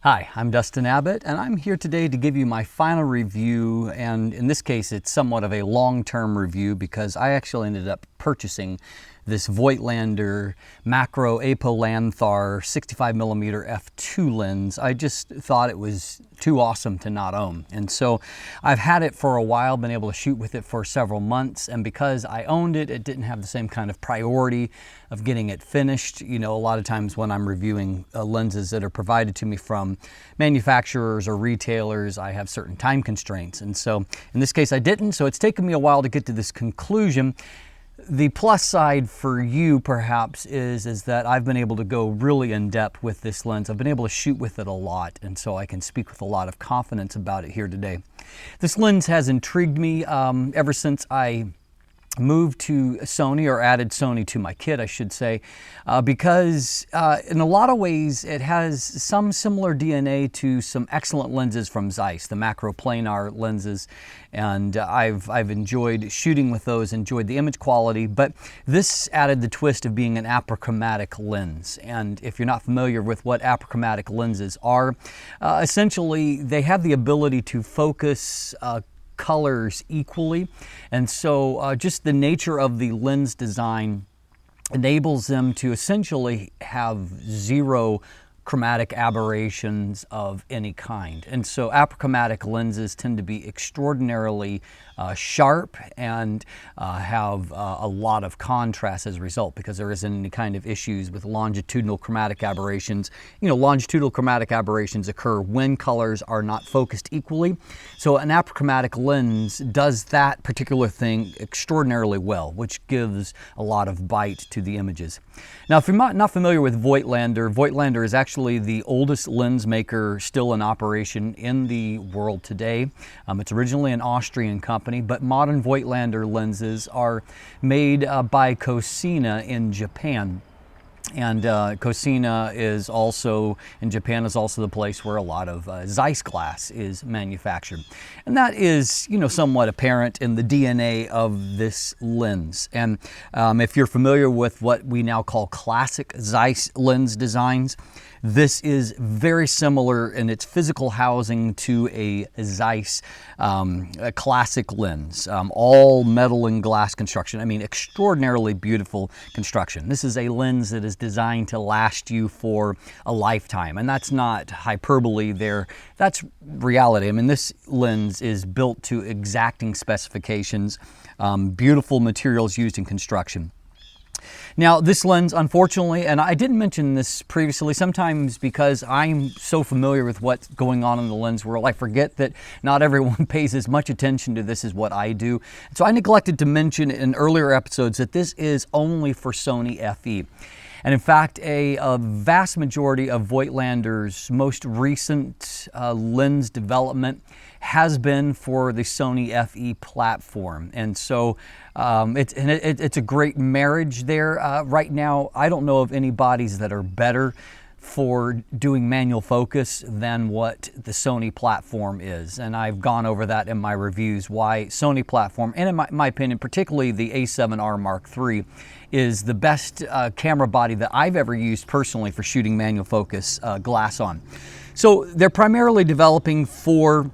Hi, I'm Dustin Abbott, and I'm here today to give you my final review, and in this case it's somewhat of a long-term review because I actually ended up purchasing this Voigtlander macro APO-Lanthar 65mm f2 lens. I just thought it was too awesome to not own, and so I've had it for a while, been able to shoot with it for several months, and because I owned it, it didn't have the same kind of priority of getting it finished. You know, a lot of times when I'm reviewing lenses that are provided to me from manufacturers or retailers, I have certain time constraints, and so in this case I didn't, so it's taken me a while to get to this conclusion. The plus side for you perhaps is that I've been able to go really in depth with this lens. I've been able to shoot with it a lot, and so I can speak with a lot of confidence about it here today. This lens has intrigued me ever since I moved to Sony, or added Sony to my kit, I should say, because in a lot of ways it has some similar DNA to some excellent lenses from Zeiss, the macro planar lenses, and I've enjoyed shooting with those, enjoyed the image quality, but this added the twist of being an apochromatic lens. And if you're not familiar with what apochromatic lenses are, essentially they have the ability to focus colors equally, and so just the nature of the lens design enables them to essentially have zero chromatic aberrations of any kind. And so apochromatic lenses tend to be extraordinarily sharp and have a lot of contrast as a result, because there isn't any kind of issues with longitudinal chromatic aberrations. You know, longitudinal chromatic aberrations occur when colors are not focused equally. So an apochromatic lens does that particular thing extraordinarily well, which gives a lot of bite to the images. Now, if you're not familiar with Voigtlander, Voigtlander is actually the oldest lens maker still in operation in the world today. It's originally an Austrian company, but modern Voigtlander lenses are made by Cosina in Japan. And Cosina is also, in Japan, is also the place where a lot of Zeiss glass is manufactured. And that is, you know, somewhat apparent in the DNA of this lens. And if you're familiar with what we now call classic Zeiss lens designs, this is very similar in its physical housing to a Zeiss a classic lens. All metal and glass construction. I mean, extraordinarily beautiful construction. This is a lens that is designed to last you for a lifetime, and that's not hyperbole there. That's reality. I mean, this lens is built to exacting specifications, beautiful materials used in construction. Now, this lens, unfortunately, and I didn't mention this previously, sometimes because I'm so familiar with what's going on in the lens world, I forget that not everyone pays as much attention to this as what I do. So I neglected to mention in earlier episodes that this is only for Sony FE. And in fact, a vast majority of Voigtlander's most recent lens development has been for the Sony FE platform. And so it's a great marriage there. Right now, I don't know of any bodies that are better for doing manual focus than what the Sony platform is. And I've gone over that in my reviews, why Sony platform, and in my opinion, particularly the A7R Mark III, is the best camera body that I've ever used personally for shooting manual focus glass on. So they're primarily developing for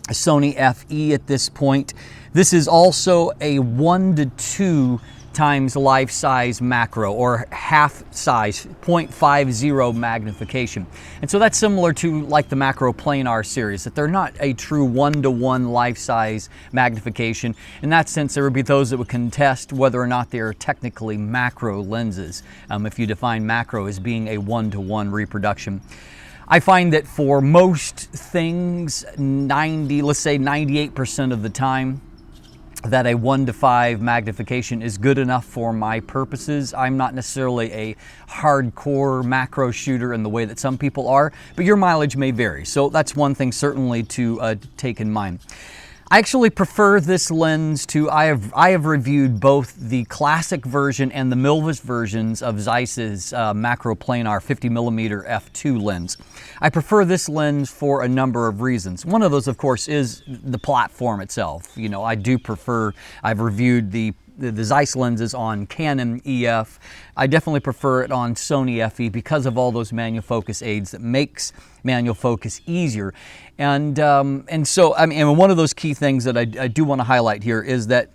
Sony FE at this point. This is also a 1:2 times life-size macro, or half-size, 0.50 magnification. And so that's similar to like the macro planar series, that they're not a true 1-to-1 life-size magnification. In that sense, there would be those that would contest whether or not they are technically macro lenses, if you define macro as being a 1-to-1 reproduction. I find that for most things, let's say 98% of the time, that a 1:5 magnification is good enough for my purposes. I'm not necessarily a hardcore macro shooter in the way that some people are, but your mileage may vary. So that's one thing certainly to take in mind. I actually prefer this lens to, I have reviewed both the classic version and the Milvus versions of Zeiss's macro planar 50mm f2 lens. I prefer this lens for a number of reasons. One of those, of course, is the platform itself. You know, I do prefer, I've reviewed the the Zeiss lenses on Canon EF. I definitely prefer it on Sony FE because of all those manual focus aids that makes manual focus easier. And so, I mean, one of those key things that I do want to highlight here is that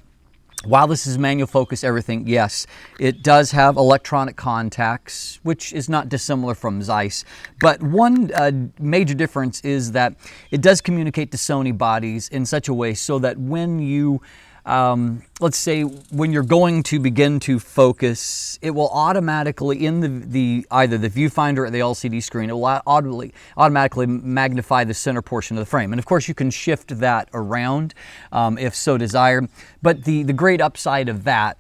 while this is manual focus everything, yes, it does have electronic contacts, which is not dissimilar from Zeiss. But one major difference is that it does communicate to Sony bodies in such a way so that when you, let's say when you're going to begin to focus, it will automatically, in either the viewfinder or the LCD screen, it will automatically magnify the center portion of the frame. And of course you can shift that around if so desired. But the great upside of that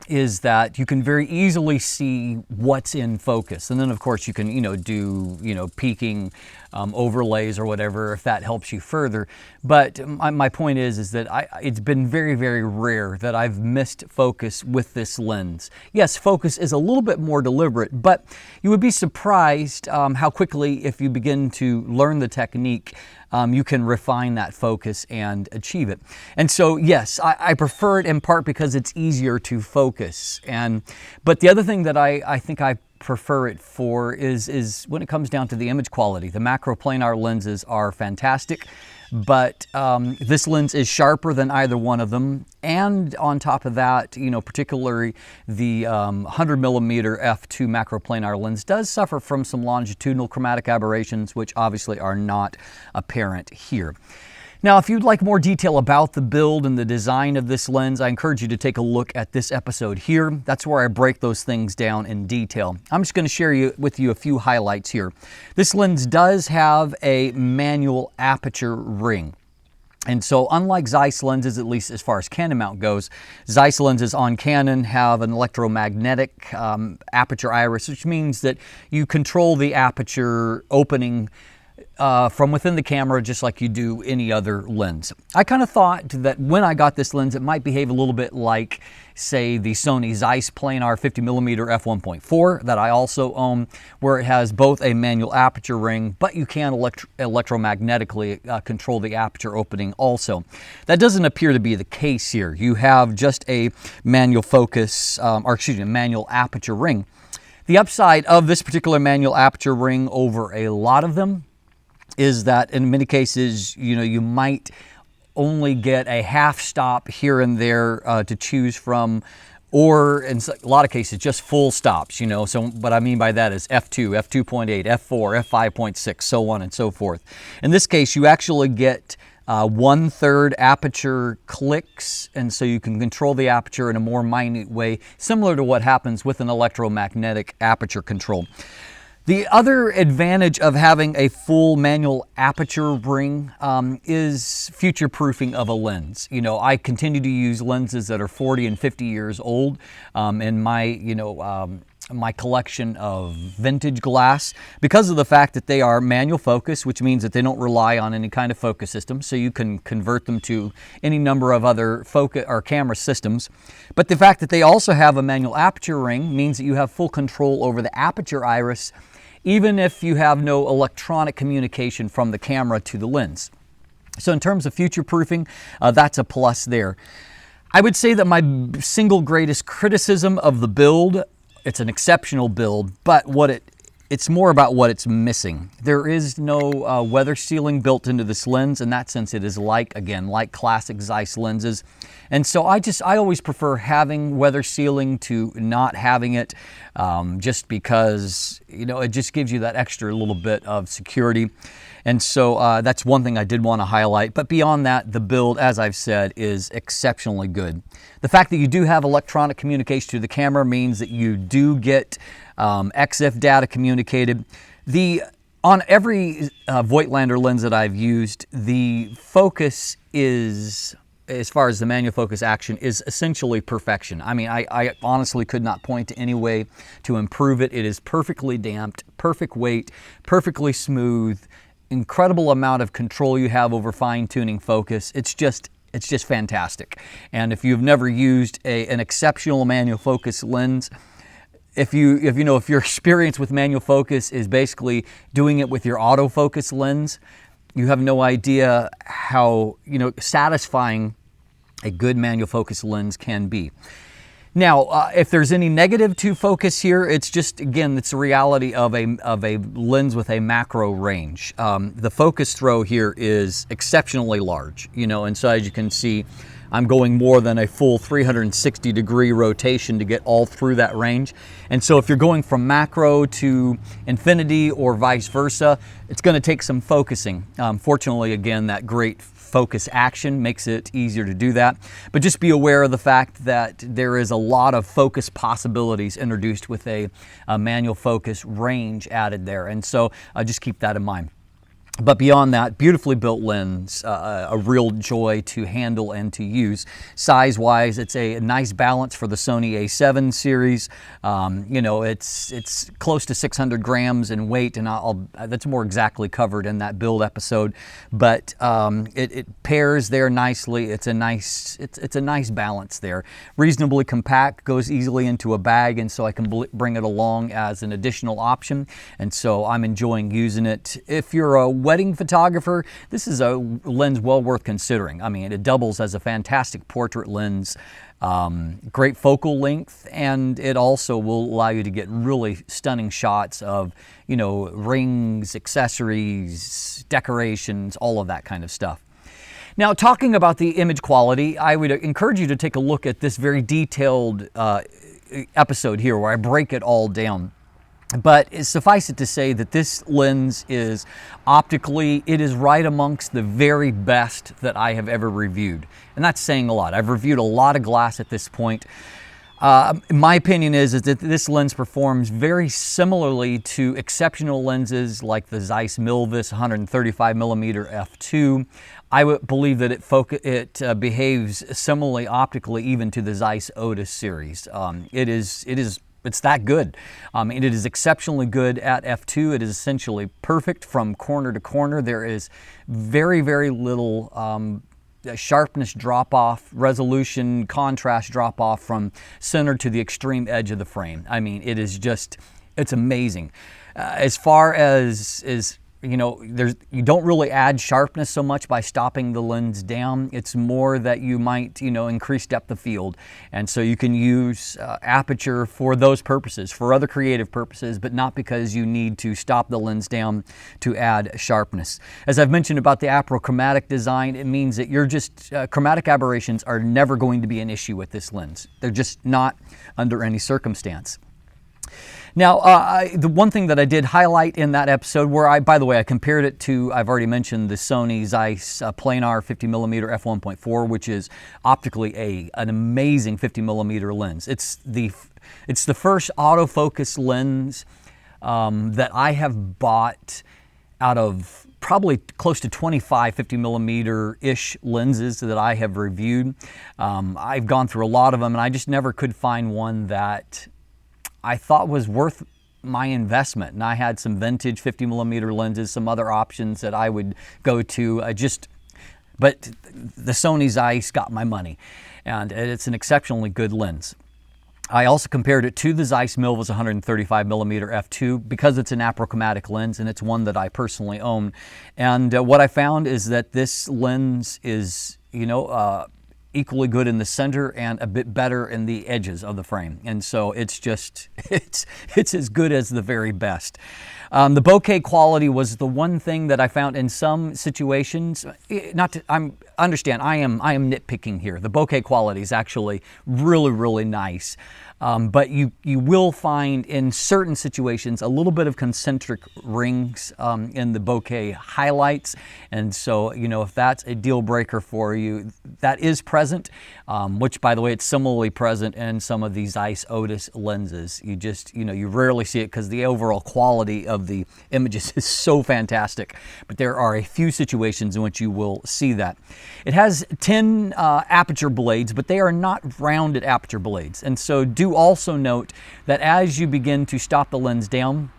is that you can very easily see what's in focus. And then of course you can, do, peaking overlays or whatever if that helps you further. But my point is that it's been very, very rare that I've missed focus with this lens. Yes, focus is a little bit more deliberate, but you would be surprised how quickly, if you begin to learn the technique, you can refine that focus and achieve it. And so, yes, I prefer it in part because it's easier to focus. But the other thing that I think I prefer it for is when it comes down to the image quality. The macroplanar lenses are fantastic, but this lens is sharper than either one of them. And on top of that, particularly the 100mm f2 macroplanar lens does suffer from some longitudinal chromatic aberrations, which obviously are not apparent here. Now, if you'd like more detail about the build and the design of this lens, I encourage you to take a look at this episode here. That's where I break those things down in detail. I'm just going to share with you a few highlights here. This lens does have a manual aperture ring. And so unlike Zeiss lenses, at least as far as Canon mount goes, Zeiss lenses on Canon have an electromagnetic aperture iris, which means that you control the aperture opening from within the camera just like you do any other lens. I kind of thought that when I got this lens, it might behave a little bit like, say, the Sony Zeiss planar 50mm f1.4 that I also own, where it has both a manual aperture ring, but you can electromagnetically control the aperture opening also. That doesn't appear to be the case here. You have just a manual focus, manual aperture ring. The upside of this particular manual aperture ring over a lot of them is that in many cases, you might only get a half stop here and there to choose from, or in a lot of cases, just full stops, So what I mean by that is f2, f2.8, f4, f5.6, so on and so forth. In this case, you actually get 1/3 aperture clicks, and so you can control the aperture in a more minute way, similar to what happens with an electromagnetic aperture control. The other advantage of having a full manual aperture ring is future-proofing of a lens. I continue to use lenses that are 40 and 50 years old in my, my collection of vintage glass because of the fact that they are manual focus, which means that they don't rely on any kind of focus system, so you can convert them to any number of other focus or camera systems. But the fact that they also have a manual aperture ring means that you have full control over the aperture iris, even if you have no electronic communication from the camera to the lens. So in terms of future-proofing, that's a plus there. I would say that my single greatest criticism of the build, it's an exceptional build, but it's more about what it's missing. There is no weather sealing built into this lens. In that sense, it is like classic Zeiss lenses. And so I always prefer having weather sealing to not having it, just because, it just gives you that extra little bit of security. And so that's one thing I did want to highlight. But beyond that, the build, as I've said, is exceptionally good. The fact that you do have electronic communication to the camera means that you do get EXIF data communicated. On every Voigtlander lens that I've used, the focus is, as far as the manual focus action, is essentially perfection. I mean, I honestly could not point to any way to improve it. It is perfectly damped, perfect weight, perfectly smooth, incredible amount of control you have over fine-tuning focus. It's just fantastic. And if you've never used an exceptional manual focus lens, if your experience with manual focus is basically doing it with your autofocus lens, you have no idea how satisfying a good manual focus lens can be. Now, if there's any negative to focus here, it's just, again, it's the reality of a lens with a macro range. The focus throw here is exceptionally large, and so as you can see, I'm going more than a full 360-degree rotation to get all through that range. And so if you're going from macro to infinity or vice versa, it's going to take some focusing. Fortunately, again, that great focus action makes it easier to do that. But just be aware of the fact that there is a lot of focus possibilities introduced with a manual focus range added there. And so just keep that in mind. But beyond that, beautifully built lens, a real joy to handle and to use. Size-wise, it's a nice balance for the Sony A7 series. It's close to 600 grams in weight, and that's more exactly covered in that build episode. But it pairs there nicely. It's a nice balance there. Reasonably compact, goes easily into a bag, and so I can bring it along as an additional option. And so I'm enjoying using it. If you're a wedding photographer, this is a lens well worth considering. I mean, it doubles as a fantastic portrait lens, great focal length, and it also will allow you to get really stunning shots of, rings, accessories, decorations, all of that kind of stuff. Now, talking about the image quality, I would encourage you to take a look at this very detailed episode here where I break it all down. But suffice it to say that this lens is optically, it is right amongst the very best that I have ever reviewed. And that's saying a lot. I've reviewed a lot of glass at this point. My opinion is that this lens performs very similarly to exceptional lenses like the Zeiss Milvis 135mm f2. I would believe that it behaves similarly optically even to the Zeiss Otis series. It's that good. It is exceptionally good at f2. It is essentially perfect from corner to corner. There is very, very little sharpness drop-off, resolution, contrast drop-off from center to the extreme edge of the frame. I mean, it's amazing. As far as you don't really add sharpness so much by stopping the lens down. It's more that you might, increase depth of field. And so you can use aperture for those purposes, for other creative purposes, but not because you need to stop the lens down to add sharpness. As I've mentioned about the Apochromatic design, it means that chromatic aberrations are never going to be an issue with this lens. They're just not under any circumstance. Now, the one thing that I did highlight in that episode where by the way, I compared it to, I've already mentioned the Sony Zeiss planar 50mm f1.4, which is optically an amazing 50mm lens. It's the first autofocus lens that I have bought out of probably close to 25 50mm-ish lenses that I have reviewed. I've gone through a lot of them, and I just never could find one that I thought was worth my investment. And I had some vintage 50mm lenses, some other options that I would go to, but the Sony Zeiss got my money, and it's an exceptionally good lens. I also compared it to the Zeiss Milvis 135mm f2 because it's an apochromatic lens, and it's one that I personally own. And what I found is that this lens is, equally good in the center and a bit better in the edges of the frame. And so it's as good as the very best. The bouquet quality was the one thing that I found in some situations. I understand I am nitpicking here. The bouquet quality is actually really, really nice. But you will find in certain situations a little bit of concentric rings in the bouquet highlights. And so, if that's a deal breaker for you, that is present, which, by the way, it's similarly present in some of these Zeiss Otis lenses. You rarely see it because the overall quality of the images is so fantastic. But there are a few situations in which you will see that. It has 10 aperture blades, but they are not rounded aperture blades. And so do also note that as you begin to stop the lens down,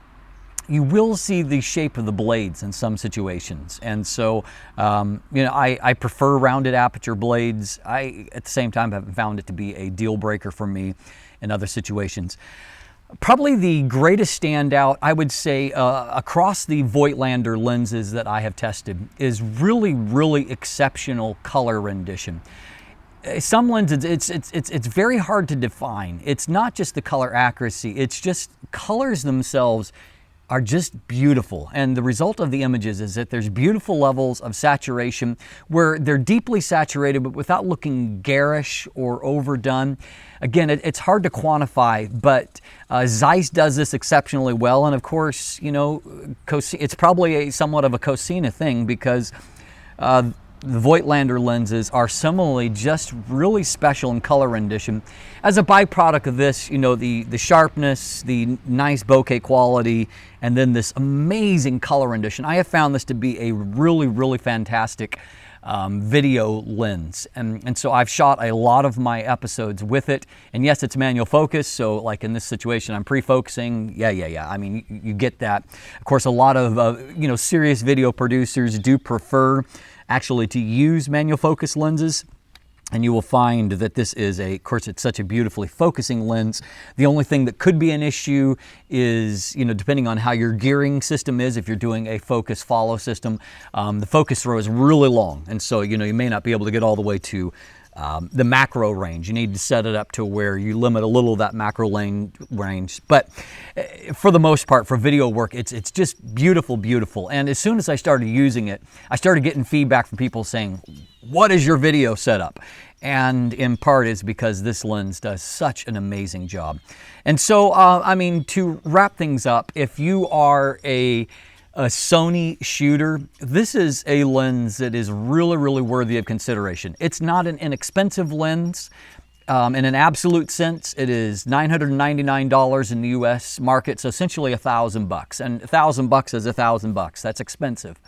you will see the shape of the blades in some situations. And so, I prefer rounded aperture blades. At the same time, haven't found it to be a deal breaker for me in other situations. Probably the greatest standout, I would say, across the Voigtlander lenses that I have tested is really, really exceptional color rendition. some lenses, it's very hard to define. It's not just the color accuracy, it's just colors themselves are just beautiful. And the result of the images is that there's beautiful levels of saturation where they're deeply saturated but without looking garish or overdone. Again, it's hard to quantify, but Zeiss does this exceptionally well. And of course, you know, it's probably somewhat of a Cosina thing, because the Voigtlander lenses are similarly just really special in color rendition. As a byproduct of this, you know, the sharpness, the nice bokeh quality, and then this amazing color rendition. I have found this to be a really, really fantastic video lens. And so I've shot a lot of my episodes with it. And yes, it's manual focus. So like in this situation, I'm pre-focusing. Yeah. I mean, you get that. Of course, a lot of, you know, serious video producers do prefer actually to use manual focus lenses. And you will find that this is of course, it's such a beautifully focusing lens. The only thing that could be an issue is, you know, depending on how your gearing system is, if you're doing a focus follow system, the focus throw is really long. And so, you know, you may not be able to get all the way to the macro range. You need to set it up to where you limit a little of that macro lane range. But for the most part, for video work, it's just beautiful, beautiful. And as soon as I started using it, I started getting feedback from people saying, what is your video setup? And in part it's because this lens does such an amazing job. And so, I mean, to wrap things up, if you are a Sony shooter, this is a lens that is really, really worthy of consideration. It's not an inexpensive lens. In an absolute sense, it is $999 in the US market, so essentially $1,000. And $1,000 is $1,000. That's expensive.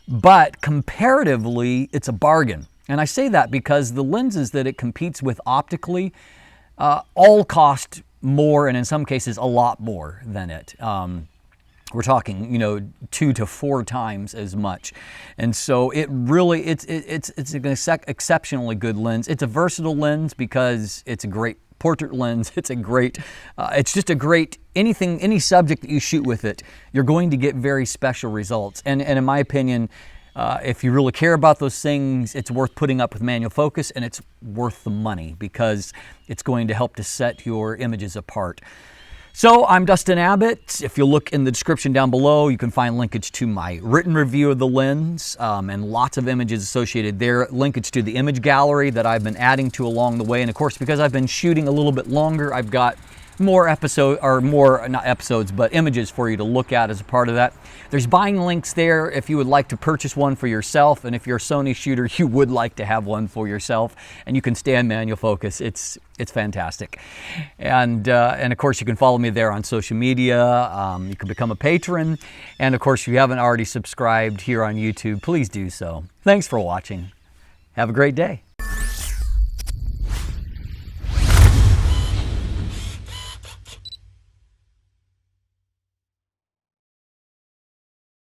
But comparatively, it's a bargain. And I say that because the lenses that it competes with optically all cost more, and in some cases a lot more than it. We're talking, you know, 2 to 4 times as much. And so it really, it's an exceptionally good lens. It's a versatile lens because it's a great portrait lens. It's a great, it's just a great, any subject that you shoot with it, you're going to get very special results. And in my opinion, if you really care about those things, it's worth putting up with manual focus, and it's worth the money because it's going to help to set your images apart. So I'm Dustin Abbott. If you look in the description down below, you can find linkage to my written review of the lens and lots of images associated there. Linkage to the image gallery that I've been adding to along the way. And of course, because I've been shooting a little bit longer, I've got more not episodes, but images for you to look at as a part of that. There's buying links there if you would like to purchase one for yourself, and if you're a Sony shooter, you would like to have one for yourself, and you can stand manual focus. It's fantastic. And of course, you can follow me there on social media. You can become a patron, and of course, if you haven't already subscribed here on YouTube, please do so. Thanks for watching. Have a great day.